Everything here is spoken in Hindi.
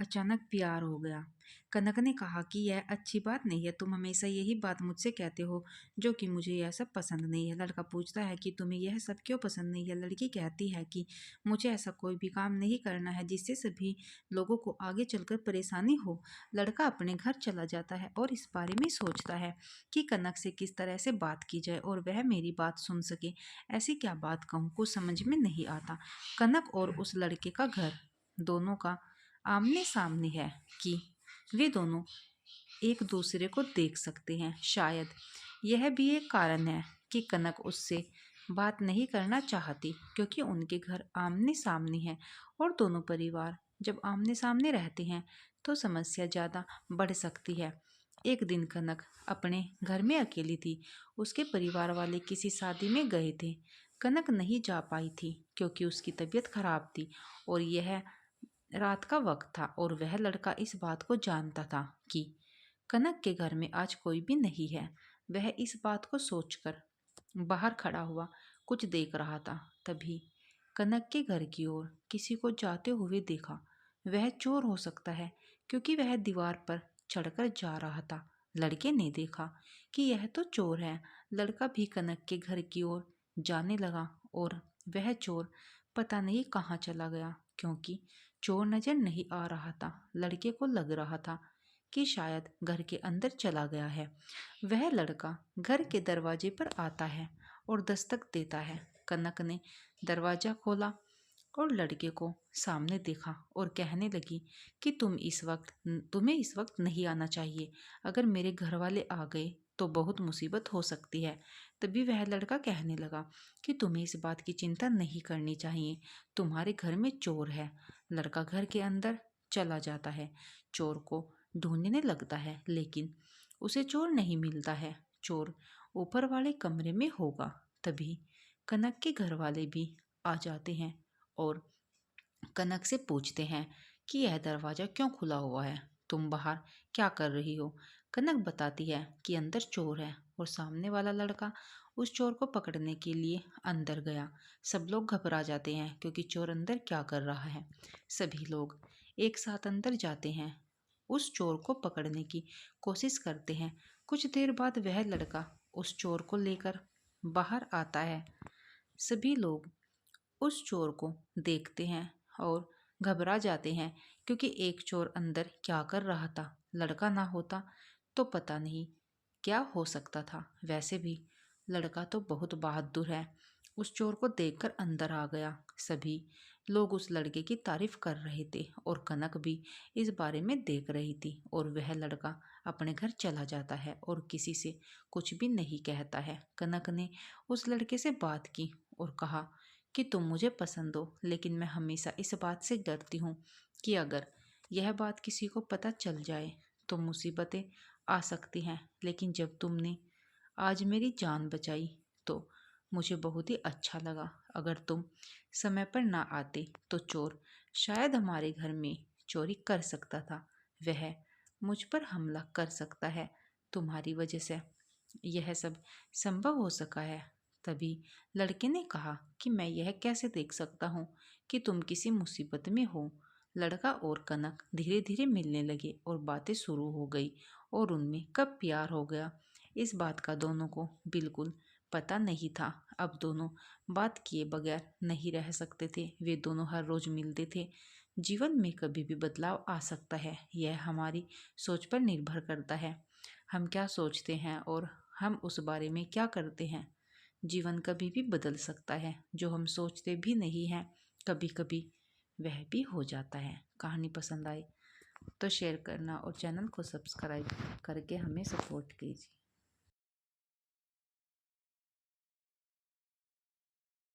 अचानक प्यार हो गया। कनक ने कहा कि यह अच्छी बात नहीं है, तुम हमेशा यही बात मुझसे कहते हो जो कि मुझे यह सब पसंद नहीं है। लड़का पूछता है कि तुम्हें यह सब क्यों पसंद नहीं है। लड़की कहती है कि मुझे ऐसा कोई भी काम नहीं करना है जिससे सभी लोगों को आगे चलकर परेशानी हो। लड़का अपने घर चला जाता है और इस बारे में सोचता है कि कनक से किस तरह से बात की जाए और वह मेरी बात सुन सके। ऐसी क्या बात कहूँ, कुछ समझ में नहीं आता। कनक और उस लड़के का घर दोनों का आमने सामने है कि वे दोनों एक दूसरे को देख सकते हैं। शायद यह भी एक कारण है कि कनक उससे बात नहीं करना चाहती, क्योंकि उनके घर आमने सामने हैं और दोनों परिवार जब आमने सामने रहते हैं तो समस्या ज़्यादा बढ़ सकती है। एक दिन कनक अपने घर में अकेली थी। उसके परिवार वाले किसी शादी में गए थे। कनक नहीं जा पाई थी क्योंकि उसकी तबीयत खराब थी और यह रात का वक्त था और वह लड़का इस बात को जानता था कि कनक के घर में आज कोई भी नहीं है। वह इस बात को सोचकर बाहर खड़ा हुआ कुछ देख रहा था। तभी कनक के घर की ओर किसी को जाते हुए देखा। वह चोर हो सकता है क्योंकि वह दीवार पर चढ़कर जा रहा था। लड़के ने देखा कि यह तो चोर है। लड़का भी कनक के घर की ओर जाने लगा और वह चोर पता नहीं कहाँ चला गया, क्योंकि चोर नजर नहीं आ रहा था। लड़के को लग रहा था कि शायद घर के अंदर चला गया है। वह लड़का घर के दरवाजे पर आता है और दस्तक देता है। कनक ने दरवाजा खोला और लड़के को सामने देखा और कहने लगी कि तुम्हें इस वक्त नहीं आना चाहिए। अगर मेरे घर वाले आ गए तो बहुत मुसीबत हो सकती है। तभी वह लड़का कहने लगा कि तुम्हें इस बात की चिंता नहीं करनी चाहिए, तुम्हारे घर में चोर है। लड़का घर के अंदर चला जाता है, चोर को ढूंढने लगता है, लेकिन उसे चोर नहीं मिलता है। चोर ऊपर वाले कमरे में होगा। तभी कनक के घर वाले भी आ जाते हैं और कनक से पूछते हैं कि यह दरवाज़ा क्यों खुला हुआ है, तुम बाहर क्या कर रही हो। कनक बताती है कि अंदर चोर है और सामने वाला लड़का उस चोर को पकड़ने के लिए अंदर गया। सब लोग घबरा जाते हैं क्योंकि चोर अंदर क्या कर रहा है। सभी लोग एक साथ अंदर जाते हैं, उस चोर को पकड़ने की कोशिश करते हैं। कुछ देर बाद वह लड़का उस चोर को लेकर बाहर आता है। सभी लोग उस चोर को देखते हैं और घबरा जाते हैं क्योंकि एक चोर अंदर क्या कर रहा था। लड़का ना होता तो पता नहीं क्या हो सकता था। वैसे भी लड़का तो बहुत बहादुर है। उस चोर को देखकर अंदर आ गया। सभी लोग उस लड़के की तारीफ कर रहे थे और कनक भी इस बारे में देख रही थी। और वह लड़का अपने घर चला जाता है और किसी से कुछ भी नहीं कहता है। कनक ने उस लड़के से बात की और कहा कि तुम मुझे पसंद हो, लेकिन मैं हमेशा इस बात से डरती हूँ कि अगर यह बात किसी को पता चल जाए तो मुसीबतें आ सकती हैं। लेकिन जब तुमने आज मेरी जान बचाई तो मुझे बहुत ही अच्छा लगा। अगर तुम समय पर ना आते तो चोर शायद हमारे घर में चोरी कर सकता था। वह मुझ पर हमला कर सकता है। तुम्हारी वजह से यह सब संभव हो सका है। तभी लड़के ने कहा कि मैं यह कैसे देख सकता हूँ कि तुम किसी मुसीबत में हो। लड़का और कनक धीरे धीरे मिलने लगे और बातें शुरू हो गई और उनमें कब प्यार हो गया इस बात का दोनों को बिल्कुल पता नहीं था। अब दोनों बात किए बगैर नहीं रह सकते थे। वे दोनों हर रोज मिलते थे। जीवन में कभी भी बदलाव आ सकता है, यह हमारी सोच पर निर्भर करता है। हम क्या सोचते हैं और हम उस बारे में क्या करते हैं। जीवन कभी भी बदल सकता है। जो हम सोचते भी नहीं हैं कभी कभी वह भी हो जाता है। कहानी पसंद आए तो शेयर करना और चैनल को सब्सक्राइब करके हमें सपोर्ट कीजिए।